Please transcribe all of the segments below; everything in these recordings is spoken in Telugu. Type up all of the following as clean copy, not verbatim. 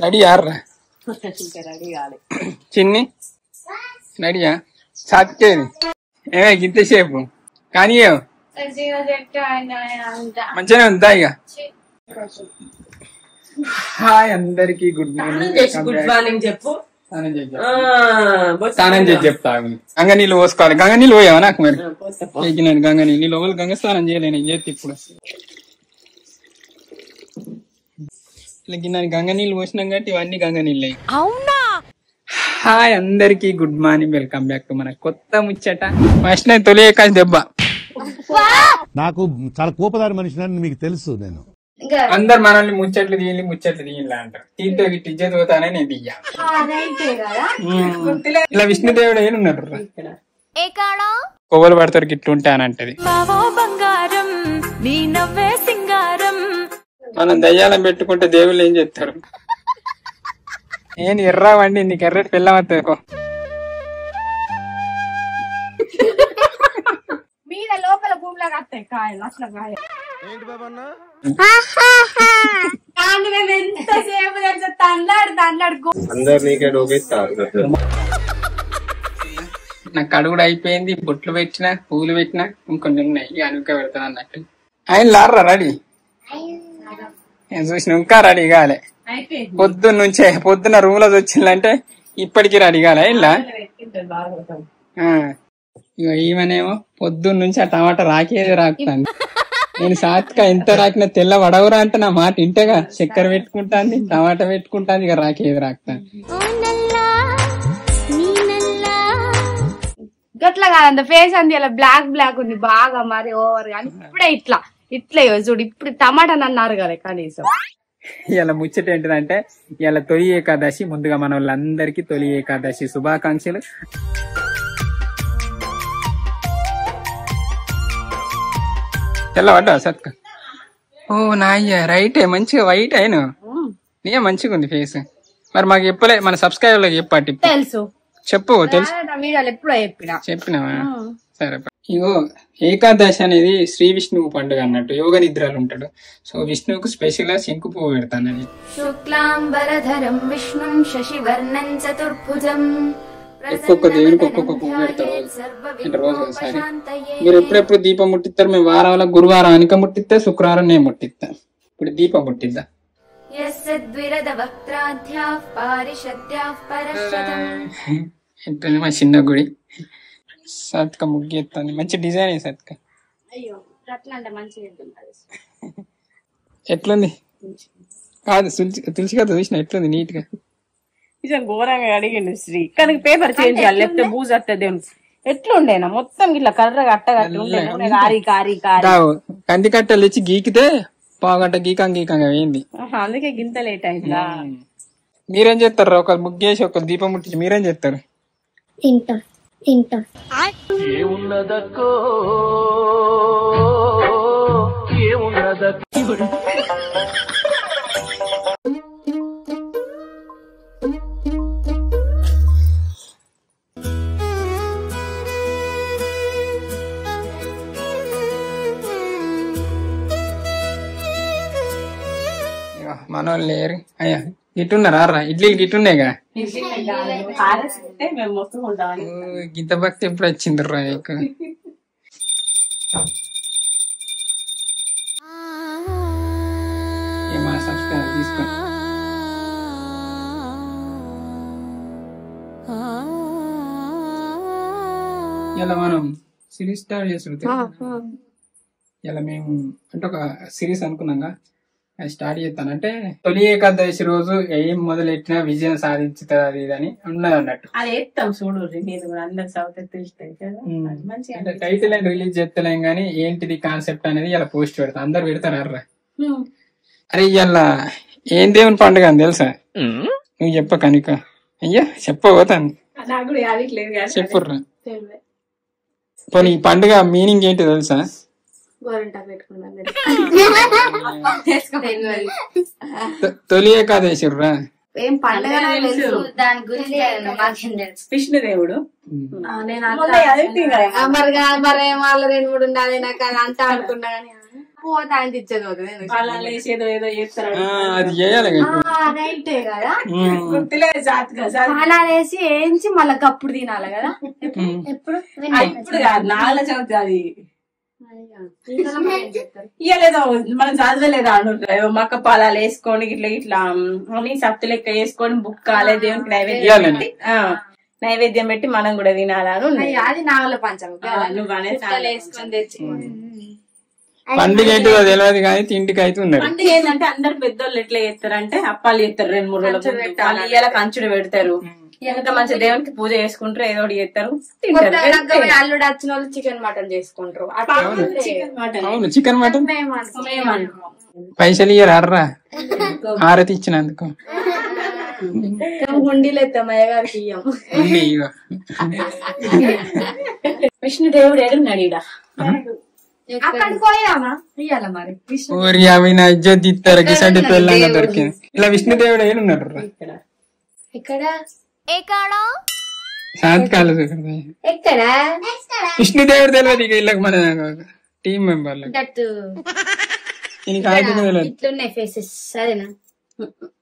రెడీ యార్రా చిన్ని రెడీయా సాత్కేది ఏమే గింతసేపు కానీ మంచిగానే ఉందా ఇక హాయ్ అందరికి గుడ్ మార్నింగ్ చెప్పు స్నానం చేసి చెప్తా గంగ నీళ్ళు పోసుకోవాలి గంగ నీళ్ళు పోయావా నాకు మరి ఎక్కినాను గంగ నీళ్ళు గంగ స్నానం చేయలేను చేతి ఇప్పుడు గిన్నె గంగ నీళ్ళు పోసినాం కాబట్టి ఇవన్నీ గంగ నీళ్ళు అవునా. హాయ్ అందరికి good morning welcome back to మన కొత్త ముచ్చట. ఫస్ట్ నేను తొలి ఏకాశి దెబ్బ నాకు చాలా కోపదారి మనిషి మీకు తెలుసు. నేను అందరు మనల్ని ముచ్చట్లు తీయలే అంటారు. తీతో ఇటు ఇజ్జత్ పోతానే నేను తీయ ఇలా విష్ణుదేవుడు ఏనున్నాడు కొవ్వలు పడతారు గిట్లు ఉంటానంటది. మనం దయ్యాలం పెట్టుకుంటే దేవుళ్ళు ఏం చేస్తారు? నేను ఎర్రావండి నీకు ఎర్రటి పిల్లవద్దు లోపల భూమిలాగా వస్తాయి కాయలు అట్లా కాయలు. ఎంతసేపు నాకు కడుగుడు అయిపోయింది. బొట్లు పెట్టినా పూలు పెట్టినా ఇంకొన్ని ఉన్నాయి అనుక పెడతాను అన్నట్టు. ఆయన లారా రెడీ నేను చూసిన ఇంకా రెడీ కాలే. పొద్దున్న రూమ్ లో వచ్చిందంటే ఇప్పటికి రెడీ కాలే ఇలా. ఇక ఈమెనేమో పొద్దున్న నుంచి ఆ టమాటా రాకేది రాకుతాను. నేను సాత్క ఎంత రాకినా తెల్ల వడవురా అంటే నా మాట ఇంటగా చక్కెర పెట్టుకుంటాను టమాటా పెట్టుకుంటాను ఇక రాకేది రాకుతాను. గట్లా కాదంత ఫేస్ అంది ఇలా బ్లాక్ ఉంది బాగా మరి ఓవర్ కానీ ఇప్పుడే ఇట్లా చూడు ఇప్పుడు టమాటా అన్నారు కదా కనీసం. ఇలా ముచ్చట ఏంటిదంటే ఇలా తొలి ఏకాదశి. ముందుగా మన వాళ్ళందరికీ తొలి ఏకాదశి శుభాకాంక్షలు. తెల్లవడ్డా సత్క ఓ నాయ్య రైటే మంచిగా వైట్ అయిన నీ మంచిగా ఉంది ఫేస్. మరి మాకు చెప్పలే మన సబ్స్క్రైబర్ చెప్పాటి తెలుసు చెప్పు తెలుసు చెప్పినావా సరే. ఇగో ఏకాదశి అనేది శ్రీ విష్ణువు పండుగ అన్నట్టు. యోగ నిద్రలు ఉంటాడు. సో విష్ణువుకు స్పెషల్ గా శంకు పువ్వు పెడతానని. శుక్లాంబరధరం విష్ణుం శశివర్ణం చతుర్భుజం ఒక్కొక్క దేవునికి ఒక్కొక్క పువ్వు పెడతారు అంటే రోజు ఒకసారి. మీరు ఎప్పుడెప్పుడు దీపం ముట్టిస్తారు? మేము వారాల గురువారం అనిక ముట్టిస్తే శుక్రవారం నేను ముట్టిస్తా. ఇప్పుడు దీపం ముట్టిద్దా. ఎట్లుంది మా చిన్న గుడి. సత్క ముగ్గు ఎత్తుంది మంచి డిజైన్. సత్క ఎట్లుంది కాదు తులసి కదా చూసిన ఎట్లుంది నీట్ గా. ఘోరంగా అడిగిండు శ్రీ కానీ పేపర్ చేంజ్ చేయాలి లేకపోతే బూజు వస్తుంది. ఎట్లుండేనా మొత్తం ఇట్లా కర్రగా కంది కట్టలు తెచ్చి గీకితే పావుగంట గీకంగా వేయింది. అందుకే గింత లేట్ అయిందా. మీరేం చేస్తారు? ఒక ముగ్గేసి ఒక దీపం ముట్టించి మీరేం చేస్తారు? మనోళ్ళు లేరు అయ్యా గిట్టున్నారా ఇడ్లీలు గిట్టున్నాయిగా. గింత భక్తి ఎప్పుడు వచ్చింది రా మన సబ్స్క్రైబర్ తీసుకోండి. ఇలా మనం సిరీస్ స్టార్ట్ చేస్తుంటే ఇలా మేము అంటే ఒక సిరీస్ అనుకున్నాగా అది స్టార్ట్ చేస్తానంటే తొలి ఏకాదశి రోజు ఏం మొదలెట్టినా విజయం సాధించుతుంది అది ఇదని ఉన్నది అన్నట్టు. అంటే టైటిల్ అని రిలీజ్ చేస్తలేం గానీ ఏంటిది కాన్సెప్ట్ అనేది ఇలా పోస్ట్ పెడతా అందరు పెడతారు. అర్రా అరే ఇవాళ ఏం దేవుని పండుగ అని తెలుసా? నువ్వు చెప్ప కనుక అయ్యా చెప్పబోతాను చెప్పుర్రా. పోనీ ఈ పండుగ మీనింగ్ ఏంటి తెలుసా? తొలి ఏకాదశి రా విష్ణుదేవుడు మరి వాళ్ళ 2-3 ఉండాలి నాకు అది అంతా అనుకున్నా. పోతే ఆయన ఇచ్చేది పోతుంది పాలాలు వేసేదో ఏదో చేస్తారు అది చేయాలి రైటే కదా గుర్తులేదు జాతిగా పాలాలు వేసి వేయించి మళ్ళీ గప్పుడు తినాలి కదా ఎప్పుడు ఇప్పుడు కాదు నాగల చవితి అది ఇయ్యలేదో మనం చదవలేదా అంటారు మక్క పాలాలు వేసుకొని ఇట్లా ఇట్లా అన్ని సత్తు లెక్క వేసుకొని బుక్కాలే దేవునికి నైవేద్యం పెట్టి నైవేద్యం పెట్టి మనం కూడా తినాలని అది నాగల పంచమి నువ్వు వేసుకొని తెచ్చుకోండి పండుగ ఏంటిదో తెలియదు కానీ తిండికి అయితే ఉన్నారు. పండుగ ఏంటంటే అందరు పెద్దోళ్ళు ఎట్లా చేస్తారంటే అప్పాలు చేస్తారు 2-3 రోజులు ఇయ్యాల కంచుడు పెడతారు ఎంత మంచి దేవునికి పూజ చేసుకుంటారు ఏదో ఒకటి చేస్తారు తింటారు. అల్లుడు వచ్చిన వాళ్ళు చికెన్ మటన్ చేసుకుంటారు అవును చికెన్ మటన్ పైసలు ఇయ్యరా హారతి ఇచ్చినందుకు హుండీలు ఎత్తాం అయ్యగారికి ఇయ్యం. విష్ణుదేవుడు ఏడున్నాడు ఈడ అక్కడికి పోయామా ఇయ్యాల మరి ఊరి అవి నా ఇజ్జత్ ఇస్తారు గిసంటి తెల్లంగా దొరికింది. ఇలా విష్ణుదేవుడు ఏడున్నాడు ఇక్కడ సాంతకాలు ఎక్కడ విష్ణుదేవుడు తెలియదు ఇక వీళ్ళకి మన టీం మెంబర్లకు తెలియదు. ఇట్లున్నాయి ఫేసెస్ సరేనా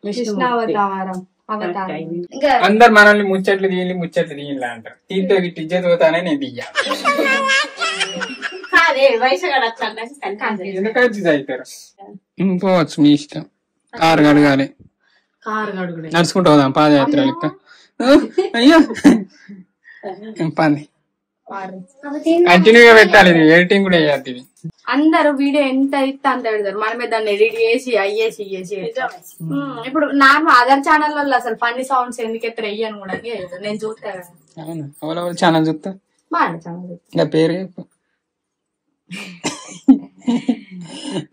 కృష్ణ అవతారం అందరు మనల్ని ముచ్చట్లు తీయాలి అంటారు. తీర్థ గిట్టి ఇజ్జత్ పోతానే నేను తీయాలి ఎందుకంటే అవుతారు. పోవచ్చు మీ ఇష్టం. కారు కడగాలి నడుచుకుంటూ పోదాం పాదయాత్ర లెక్క. అయ్యో పని కంటిన్యూగా పెట్టాలి. ఇది ఎడిటింగ్ కూడా వేయాలి. ఇది అందరు వీడియో ఎంత ఇస్తే అంత పెడతారు. మనమే దాన్ని ఎడిట్ చేసి అయ్యేసి ఇప్పుడు నార్మల్ అదర్ ఛానల్ అసలు ఫన్నీ సౌండ్స్ ఎందుకు ఎత్తారు వెయ్యను కూడా నేను చూస్తా కదా. అవును ఎవరెవరు ఛానల్ చూస్తా బాగా ఛానల్ ఇంకా పేరు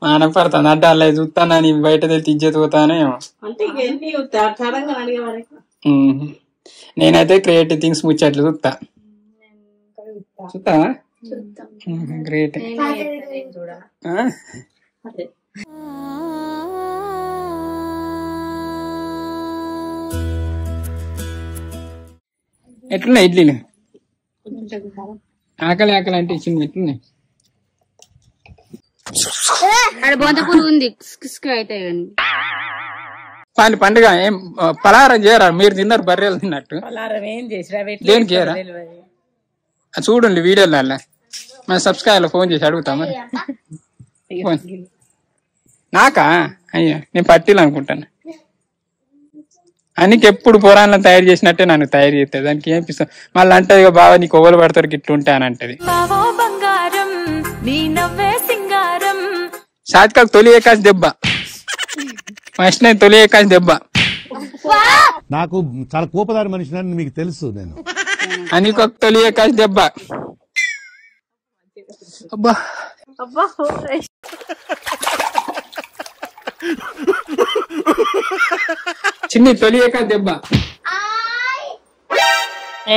మానపడుతుంది అంటే అలా చూస్తానా నీ బయట తెలిసి ఇజ్జత్ పోతానేమో. నేనైతే క్రియేటివ్ థింగ్స్ ముచ్చట్లు చూస్తా. చూస్తావా? గ్రేట్. ఎట్లున్నాయి ఇడ్లీలు? ఆకలి ఆకలి అంటే ఇచ్చింది. ఎట్లున్నాయి? బొంతపూలు ఉంది అయితే పండుగ ఏం పలహారం చేయరా? మీరు తిన్నారు బర్రెలు తిన్నట్టు దేనికి చేయరా? చూడండి వీడియోలో మన సబ్స్క్రైబర్ ఫోన్ చేసి అడుగుతా మరి. నాకా? అయ్యా నేను పట్టీలు అనుకుంటాను. అనికి ఎప్పుడు పురాణాలను తయారు చేసినట్టే నన్ను తయారు చేస్తుంది. దానికి ఏం పిస్తా మళ్ళీ అంటది బాబా నీకు ఓవలు పడతారు గిట్ల ఉంటా అని అంటది. సాధికాకు తొలి ఏకాశి దెబ్బ ఫస్ట్ నేను తొలి ఏకాశి దెబ్బ. నాకు చాలా కోపదారి మనిషిని మీకు తెలుసు. నేను అనికి ఒక తొలి ఏకాశి దెబ్బ. అబ్బా చిన్ని తొలి ఏకాశి దెబ్బ.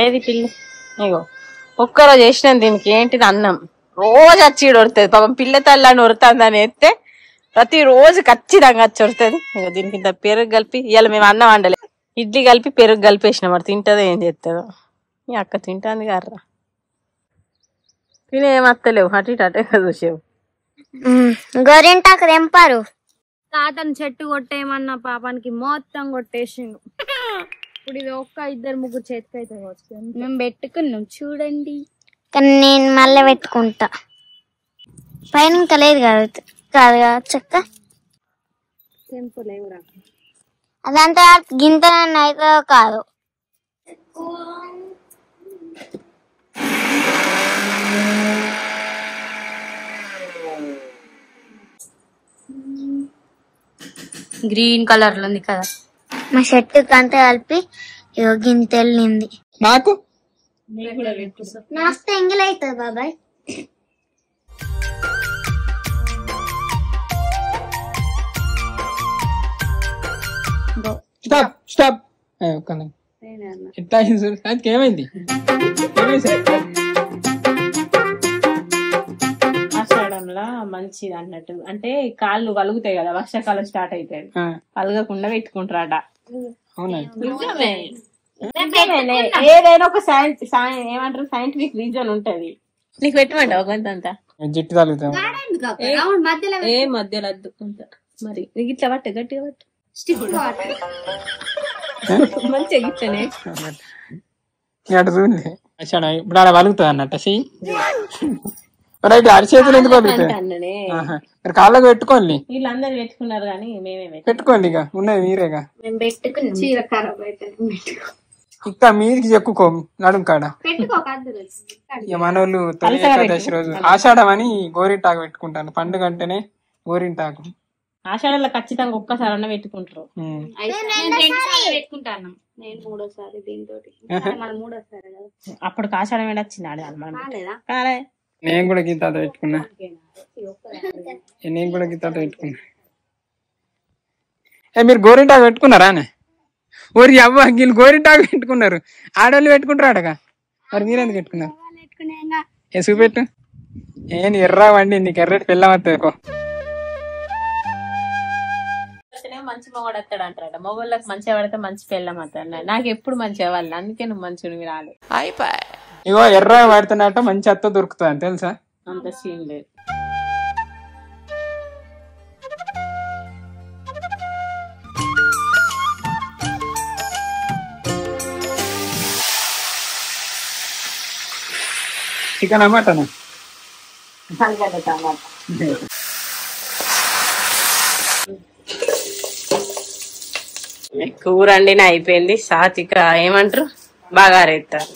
ఏది పిల్ల ఇగో ఒక్కరోజు చేసినాను దీనికి. ఏంటిది అన్నం రోజు వచ్చి ఉడుతుంది. పాపం పిల్ల తల్లని ఉరుతుందని ఎత్తే ప్రతి రోజు ఖచ్చితంగా వచ్చి ఉడుతుంది. ఇక దీనికి ఇంత పెరుగు కలిపి ఇవాళ మేము అన్నం వండలే ఇడ్లీ కలిపి పెరుగు కలిపేసిన మరి తింటదో ఏం చేస్తుందో. ఈ అక్క తింటాంది కర్రా తినే ఏమత్తలేవు అటు ఇటు అటే చూసేవు. గోరింటాకు తెంపారు. తాతను చెట్టు కొట్టేయమన్నా పాపానికి మొత్తం కొట్టేసిండు. ఇప్పుడు ఇది ఒక్క 2-3 చేతికి అయితే మేము పెట్టుకున్నాం చూడండి. కానీ నేను మళ్ళీ పెట్టుకుంటా. పైన ఇంకా లేదు కాదు కదా చెక్క తెంపులేవురా. అదంతా గింత అయితే కాదు. గ్రీన్ కలర్ లో ఉంది కదా మా షర్ట్ కంటే కలిపి గింత వెళ్ళింది. నాకు నాస్తే ఎంగిల్ అవుతుంది బాబాయ్. Stop stop. ఎట్లా ఏమైంది? ఆషాఢంలా మంచిది అన్నట్టు అంటే కాళ్ళు వలుగుతాయి కదా వర్షాకాలం స్టార్ట్ అవుతాయి వలగకుండా పెట్టుకుంటారట. ఏదైనా ఒక ఏమంటారు సైంటిఫిక్ రీజన్ ఉంటది. నీకు పెట్టమంటావు కొంతంతా జిట్టు తగులుతాం. ఏ మధ్యలో అద్దు మరి ఇట్లా పట్టే గట్టిగా పట్టు మంచిగా గిట్లనే అటు చూడండి ఇప్పుడు అలా వలుగుతుంది అన్నట్టు చెయ్యి. రైట్ అరిచేతులు ఎందుకు అన్ననే మరి కాళ్ళకు పెట్టుకోండి. వీళ్ళందరూ పెట్టుకున్నారు కానీ మేమే పెట్టుకోండి ఇక ఉన్నది మీరేగా. మేము పెట్టుకుని చీర ఖరాబ్ అయితే ఇంకా మీదికి చెక్కుకో నడుం కాడ. ఇక మనోళ్ళు తొలి ఏకాదశి రోజు ఆషాఢం అని గోరింటాకు పెట్టుకుంటాను. పండుగ అంటేనే గోరింటాకు. ఆషాఢంలో ఖచ్చితంగా ఒక్కసారి అన్న పెట్టుకుంటారు. పెట్టుకుంటాను నేను 3వ సారి దీంతో. మూడోసారి అప్పటికి ఆషాఢం ఏడా వచ్చింది కాలేదా? నేను కూడా గీతాతో పెట్టుకున్నా. నేను కూడా గీతాతో పెట్టుకున్నా. మీరు గోరింటాకు పెట్టుకున్నారా? ఊరి అవ్వ వీళ్ళు గోరింటాకు పెట్టుకున్నారు. ఆడవాళ్ళు పెట్టుకుంటారు అడగా. మరి మీరెందుకు పెట్టుకున్నారు? చూపెట్టు. నేను ఎర్రా వండి నీకు ఎర్రటి పిల్ల వస్తుంది. మంచి మొగడు వస్తాడు అంటాడు. మొగోళ్ళకి మంచిగా పడితే మంచి పిల్లం వస్తాడు. నాకు ఎప్పుడు మంచిగా వాళ్ళు, అందుకే నువ్వు మంచిగా రాలే. ఇగో ఎర్ర పడుతున్నట్టు మంచి అత్త దొరుకుతుంది తెలుసా? అంత సీన్ లేదు. చికెన్ మటన్ కూర వండిన అయిపోయింది. సాతిక ఏమంటారు బాగారేస్తారు.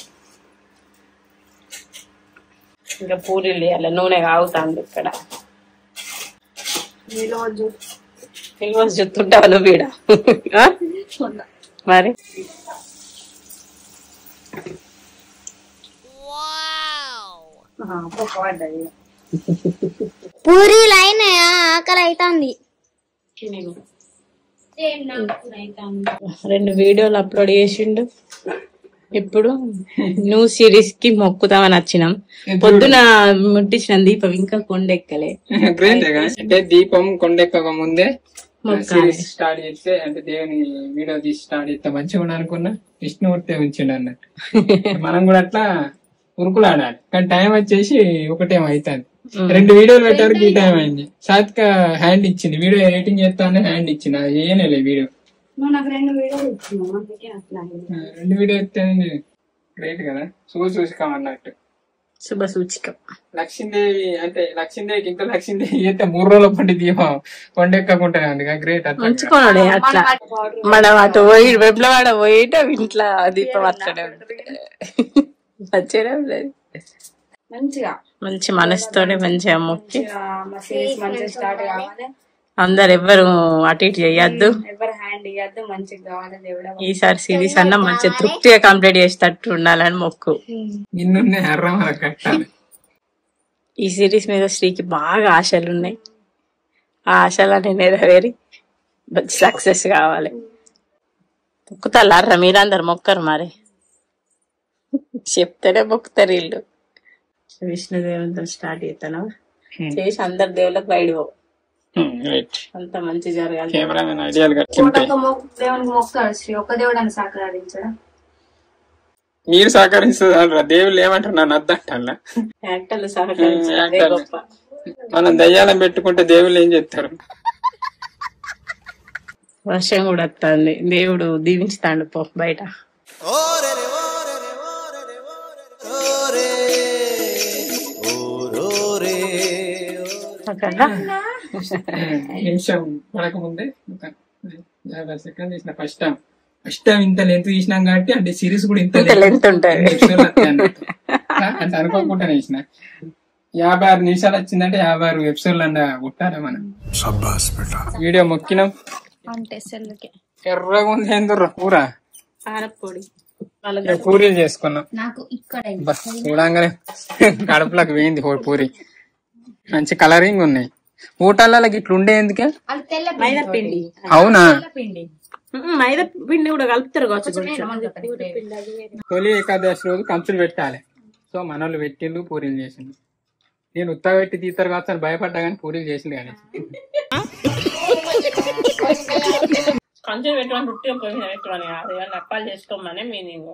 ఇంకా పూరీలు వేయాలి. నూనె కాగుతుంది ఇక్కడ. ఈరోజు చెప్తుంటావు బీడ మరి. పూరీలు అయినాయా? ఆకలి అవుతుంది. 2 వీడియోలు అప్లోడ్ చేసిండు. ఇప్పుడు న్యూ సిరీస్ కి మొక్కుతామని వచ్చినాం. పొద్దున ముట్టించిన దీపం ఇంకా కొండెక్కలే. అంటే దీపం కొండెక్కక ముందే సిరీస్ స్టార్ట్ చేస్తే, అంటే దేవుని వీడియో తీసి స్టార్ట్ చేస్తే మంచిగా ఉండాలి అనుకున్నా. విష్ణుమూర్తి ఉంచిండు అన్నట్టు. మనం కూడా అట్లా ఉరుకులాడాలి. కానీ టైం వచ్చేసి ఒకటేమో అవుతుంది. 2 వీడియోలు పెట్టారు. ఈ టైం అయింది. సాత్విక హ్యాండ్ ఇచ్చింది. వీడియో ఎడిటింగ్ చేస్తానే హ్యాండ్ ఇచ్చింది. అది చేయలేదు వీడియో. 2 వీడియోలు ఇచ్చినావు. 2 వీడియో ఇస్తే గ్రేట్ కదా. శుభసూచికం అన్నట్టు. శుభ సూచికం. లక్ష్మీదేవి అంటే లక్ష్మీదేవికి ఇంకా లక్ష్మీదేవి అయితే 3 రోజుల పండి దీపం కొండెక్కకుంటా ఉంది. గ్రేట్. ఉంచుకోండి అట్లా. మనం అటు పోయి వెబ్లవాడ పోయిట ఇంట్లో దీపం అట్లనే నచ్చడం లేదు. మంచిగా మంచి మనసుతోనే మంచిగా మొక్కి మంచిగా స్టార్ట్ కావాలి. అందరు ఎవ్వరు అటు ఇటు చెయ్యొద్దు. ఎవరు హ్యాండ్ ఇవ్వద్దు. మంచిగా కావాలి దేవుడా. ఈసారి సిరీస్ అన్నా మంచిగా తృప్తిగా కంప్లీట్ చేసేటట్టు ఉండాలని మొక్కు. ఈ సిరీస్ మీద శ్రీకి బాగా ఆశలు ఉన్నాయి. ఆ ఆశలన్నీ నెరవేరి సక్సెస్ కావాలి. మొక్కుతారా మీరందరు? మొక్కరు మరి చెప్తేనే మొక్కుతారు వీళ్ళు. విష్ణుదేవంతో స్టార్ట్ చేస్తాను చేసి అందరు దేవుళ్ళకి బయట పో. అంత మంచి జరగాలి. దేవునికి మొక్కాడు శ్రీ. ఒక్క దేవుడు అని సహకరించడం. మీరు సహకరిస్తారు. దేవుళ్ళు ఏమంటారు? నన్ను అద్దంటా. యాక్టర్లు సహకరించాలి. గొప్ప. మనం దయ్యాలను పెట్టుకుంటే దేవుళ్ళు ఏం చెప్తారు? వర్షం కూడా వస్తుంది. దేవుడు దీవించుతాడు పో బయట. నిమిషం పడకముందే 50 సెకండ్ తీసిన ఫస్ట్ టైం ఇంత లెంత్ తీసినాం కాబట్టి అంటే సిరీస్ కూడా ఇంత లెంత్ ఉంటుంది అంటే అనుకోకుండా తీసిన. 56 నిమిషాలు వచ్చిందంటే 56 ఎపిసోడ్లు అన్న కొట్టారా మనం. వీడియో మొక్కినాం. ఎర్రగా ఉంది. ఏందుర్రా కూర పూరీలు చేసుకున్నాం. చూడంగానే కడుపులోకి వేయింది పూరి. మంచి కలరింగ్ ఉన్నాయి. ఊటల్లో ఇట్లా ఉండే ఎందుకే? మైదా పిండి. అవునా? మైదా పిండి కూడా కలుపుతారు. తొలి ఏకాదశి రోజు కంచులు పెట్టాలి. సో మనోళ్ళు పెట్టిండు, పూరీలు చేసిండు. నేను ఉత్తగా పెట్టి తీస్తారు కావచ్చు అని భయపడ్డా కానీ పూరీలు చేసిండు. కానీ కంచులు పెట్టమని రొట్టె పెట్టమని అప్పాలు చేసుకోమని మీనింగ్.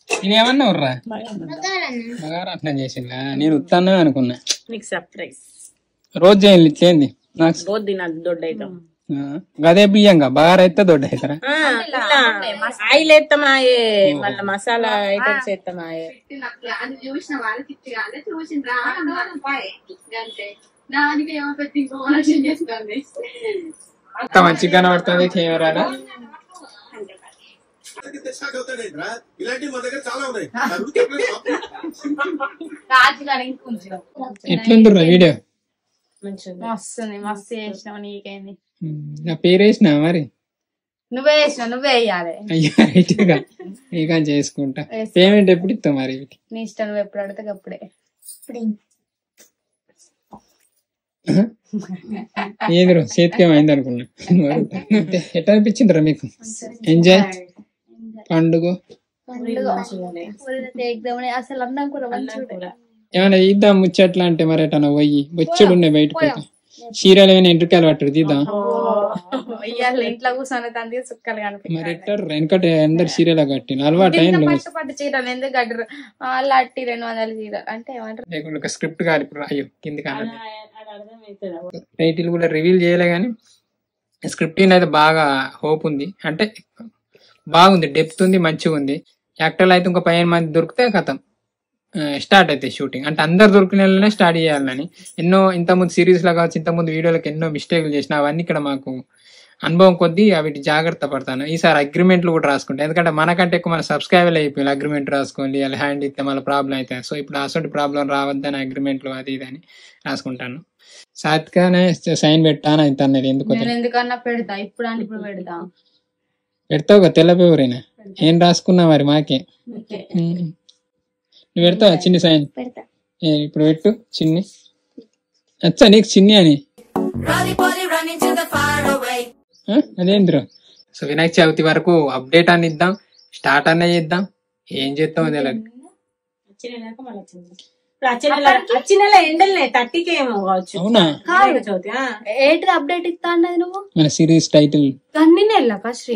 నేనేమన్నావురా బగారా అట్లా చేసిందా? నేను ఉత్తానే అనుకున్నా. నీకు సర్ప్రైజ్. రోజు చేయాలి ఇట్లేంది నాకు రోజు తినాలి దొడ్డ అవుతాం. గదే బియ్యంగా బగారా అయితే దొడ్డ అవుతారా? ఆయిల్ వేస్తామాయే, మళ్ళీ మసాలా ఐటమ్స్ వేస్తామాయే. మంచిగా కనబడుతుంది కెమెరాలో. ఎట్లుందిరా వీడియో? మస్తుంది, మస్తు చేసినావు. నీకేంది? నా పేరు వేసినా మరి? నువ్వే వేసినావు, నువ్వే వేయాలి. అయ్యా రైట్గా ఇక చేసుకుంటా. పేమెంట్ ఎప్పుడు ఇస్తావు మరి? నీ ఇష్టం, నువ్వు ఎప్పుడు అడితే అప్పుడే. ఏది రో చేతికేమో అయింది అనుకున్నా. ఎట్లా అనిపించిందిరా మీకు? ఎంజాయ్ పండుగ అసలు అన్నం కూడా మంచిగా. ఏమైనా ఇద్దాం ముచ్చట్లా అంటే మరి ఎటన్నా పోయి బొచ్చెడు ఉన్నాయి బయట పోతా. చీరలు ఏమైనా ఎంట్రుకాయలు పట్టరు తీద్దాం. ఇంట్లో కూర్చొని తంది సుక్కలు కనిపి మరి ఎట్టారు వెనకట అందరు చీరలు కట్టిన అలవాటు అయింది. పట్టు చీరలు ఎందుకు కట్టరు? వాళ్ళు అట్టి 200 చీరలు అంటే ఏమంటారు? లేకుండా స్క్రిప్ట్ కాదు ఇప్పుడు. అయ్యో కింది కాదు, టైటిల్ కూడా రివీల్ చేయలే కానీ స్క్రిప్ట్ అయితే బాగా హోప్ ఉంది. అంటే బాగుంది, డెప్త్ ఉంది, మంచిగా ఉంది. యాక్టర్లు అయితే ఇంకో 15 మంది దొరికితే కథం స్టార్ట్ అయితే షూటింగ్. అంటే అందరు దొరికిన స్టార్ట్ చేయాలని ఎన్నో ఇంతకుముందు సిరీస్ లో కావచ్చు, ఇంతకుముందు వీడియోలకు ఎన్నో మిస్టేక్లు చేసిన అవన్నీ ఇక్కడ మాకు అనుభవం కొద్దీ వీటి జాగ్రత్త పడతాను. ఈసారి అగ్రిమెంట్లు కూడా రాసుకుంటాను. ఎందుకంటే మనకంటే ఎక్కువ మన సబ్స్క్రైబర్ అయిపోయింది. అగ్రిమెంట్ రాసుకోండి, అలా హ్యాండ్ ఇస్తే మళ్ళీ ప్రాబ్లం అవుతాయి. సో ఇప్పుడు అసలు ప్రాబ్లం రావద్దని అగ్రిమెంట్లు అది ఇది అని రాసుకుంటాను. సాత్గానే సైన్ పెట్టాను అయితే అన్నది. ఎందుకన్నా పెడతా ఇప్పుడు అంటే ఇప్పుడు పెడతా. పెడతావు కదా తెల్ల పేపరేనా? ఏం రాసుకున్నా మరి మాకే. నువ్వు పెడతావా చిన్ని సైన్? ఇప్పుడు పెట్టు చిన్ని. అచ్చా నీకు చిన్ని అని అదేంద్ర. సో వినాయక చవితి వరకు అప్డేట్ అని ఇద్దాం, స్టార్ట్ అన్న చేద్దాం. ఏం చేద్దాం అది ఎలా అవునా? ఏంటి అప్డేట్ ఇస్తా అన్నది నువ్వు? మన సిరీస్ టైటిల్ అన్ని నెల ఫస్ట్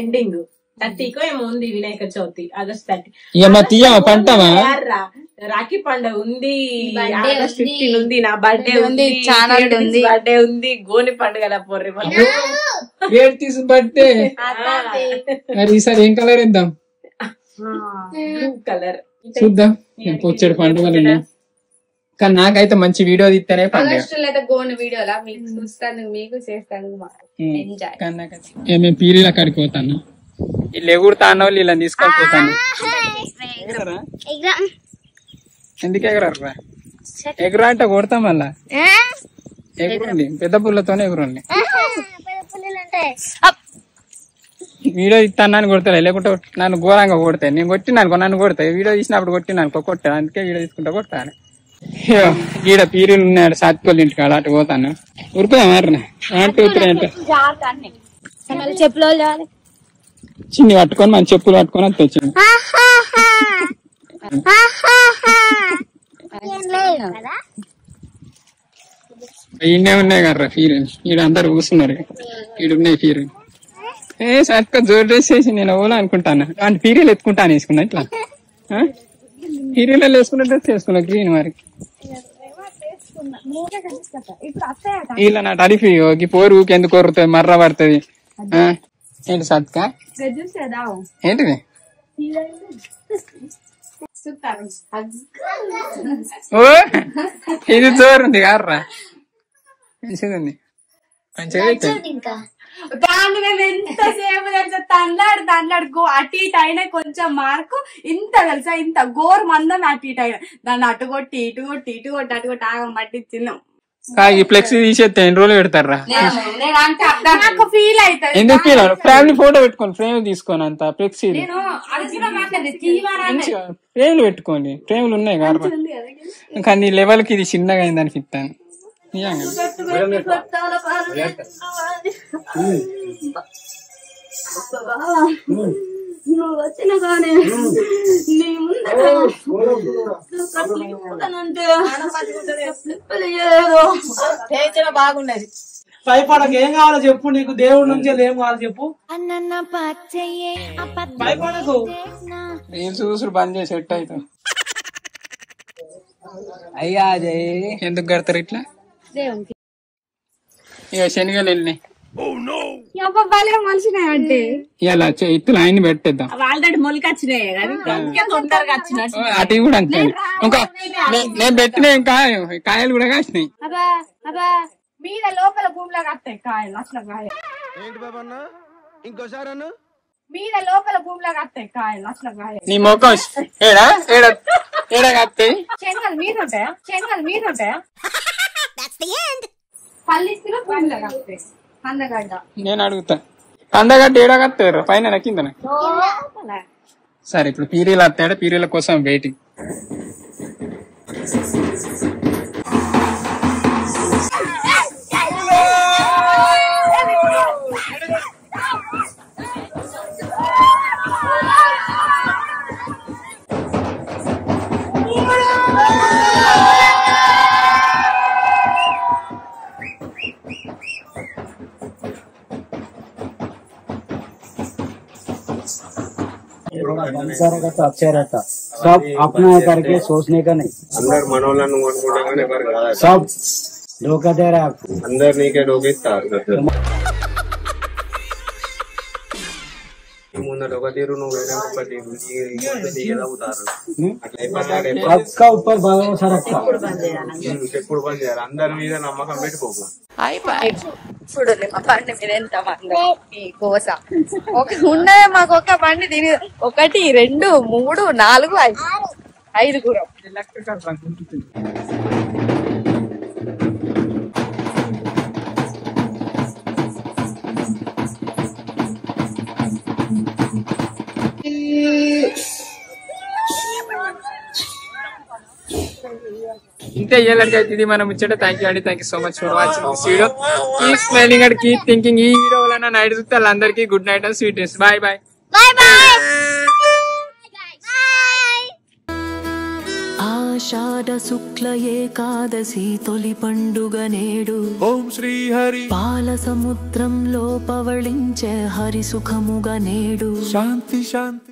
ఎండింగ్ 30కో ఏమో ఉంది వినాయక చవితి, ఆగస్ట్ 30. పంటమా రాఖీ పండుగ ఉంది, ఆగస్ట్ 15 ఉంది, నా బర్త్డే ఉంది, బర్త్డే ఉంది, గోని పండుగ పొర్రి బర్త్డే. మరి ఈసారి ఏం కలర్ ఇద్దాం? బ్లూ కలర్ చూద్దాం. పొచ్చడి పండుగలు ఉన్నాయి కానీ నాకైతే మంచి వీడియో తీస్తేనే పండుగ. గోని వీడియోలా మీకు చూస్తాను, మీకు చేస్తాను. మేము పీరీల కాడికి పోతాను. వీళ్ళు ఎగురుతా అన్న వాళ్ళు ఇలా తీసుకొని పోతాను. ఎందుకు ఎగరరా? ఎగురు అంటే కొడతాం మళ్ళా. ఎగురండి, పెద్ద పుల్లతోనే ఎగురండి. వీడియో ఇస్తాను కొడతా, లేకుంటే నన్ను ఘోరంగా కొడతాయి. నేను కొట్టినాను, నన్ను కొడతాయి. వీడియో తీసినప్పుడు కొట్టినాను కొట్టాను, అందుకే వీడియో తీసుకుంటా కొడతాను. ఈడ పీరీలు ఉన్నాడు సాత్కోళ్ళ ఇంటికి కాడ అటు పోతాను. ఉరుకుదా మారిన చెప్పులు చిన్ని పట్టుకొని మన చెప్పులు పట్టుకొని అది తెచ్చింది. ఈయనే ఉన్నాయి కదరా ఫీరీలు. ఈడ అందరు కూర్చున్నారు, ఈడున్నాయి ఫీరీలు. సాత్కో జోరు డ్రెస్ వేసి నేను ఓలా అనుకుంటాను. అంటే ఫీరీలు ఎత్తుకుంటాను వేసుకున్నా ఇట్లా. ఫీరీలలో వేసుకున్న డ్రెస్ వేసుకున్నా గ్రీన్ మరి. ఇలా నా టరిఫీ పోరు ఎందుకు కొరుతుంది, మర్ర పడుతుంది. ఏంటి సత్క ఏంటిది? ఓ ఇది జోరుంది కార్రా, మంచిగా ఉంది. మంచిగా దాన్ని మేము ఎంతసేపు తెలుసా తండ్లాడు అటు ఇటు అయినా కొంచెం మార్కు ఇంత తెలుసా, ఇంత గోరు మందం అటు ఇటు అయినా దాన్ని అటు కొట్టి ఇటు కొట్టి ఇటు కొట్టి అటు కొట్టి ఆగం పట్టించిన్నాం. ఈ ఫ్లెక్స్ తీసేస్తే ఎన్ని రోజులు పెడతారా? నాకు ఫీల్ అవుతుంది. ఎందుకు ఫీల్ అవ్వదు? ఫ్యామిలీ ఫోటో పెట్టుకోండి, ఫ్రేమ్ తీసుకోండి. అంత ఫ్లెక్సీ ఫ్రేమ్లు పెట్టుకోండి, ఫ్రేమ్లు ఉన్నాయి కదా. కానీ లెవెల్ కి ఇది చిన్నగా అయింది అనిపిస్తాను. నువ్వు వచ్చిన కానీ నీ ముందు బాగున్నది. భయపడక ఏం కావాలో చెప్పు, నీకు దేవుడి నుంచి ఏం కావాలో చెప్పు, భయపడకు. రీల్స్ చూసుడు బంద్ చేసి సెట్ అవుతావు. అయ్యా ఎందుకు కడతారు ఇట్లా? ఇక శనిగలు వెళ్ళినాయి మనిషినాయంటే ఇలా ఇత్తులు ఆయన పెట్టేద్దాం. ఆల్రెడీ మొలకొచ్చినాయి కానీ తొందరగా వచ్చినట్టు అటు కూడా అంతే. ఇంకా నేను పెట్టిన కాయలు కూడా కాసినాయి. మీద లోపల భూమిలాగా వస్తాయి కాయలు, అట్లా కాయలు మీద లోపల భూమిలాగా వస్తాయి కాయలు, అట్లా కాయలు. నీ మొఖం ఏడా ఏడా ఏడా కాస్తాయి. శనగలు మీద ఉంటాయా? శనగలు మీద ఉంటాయా? పల్లిస్తులో భూమిలాగా వస్తాయి. అందగడ్డ నేను అడుగుతా, అందగడ్డ ఏడా కత్తారు? పైన కింద? సరే ఇప్పుడు పీరీలు వస్తాడు, పీరీల కోసం వెయిటింగ్. अच्छे रहता सब अपना करके सोचने का नहीं. अंदर मनोलन सब धोखा दे रहा है आपको. अंदर नहीं के डोगे ముందర ఒక తీరు నువ్వు ఒకటి सबका ऊपर भरोसा रखता. ఎప్పుడు బంద్ చేయాలి, అందరి మీద నమ్మకం పెట్టుకోకు. చూడండి మా బండి మీద ఎంత మంది కోస ఉన్నదే మాకు ఒక బండి తిని 1 2 3 4 5 5 ఇంతే ఇయ్యాలకైతే ఇది మనం ఇచ్చట. థ్యాంక్ యూ అండి, thank you so much for watching this video. Keep smiling and keep thinking. ఈ వీడియో వల్ల నైట్ చూస్తే వాళ్ళందరికీ good night and sweet dreams. Bye bye. Ashadha Shukla Ekadashi తొలి పండుగ నేడు. ఓం శ్రీ హరి. పాల సముద్రంలో పవళించే హరి సుఖముగా నేడు. శాంతి శాంతి.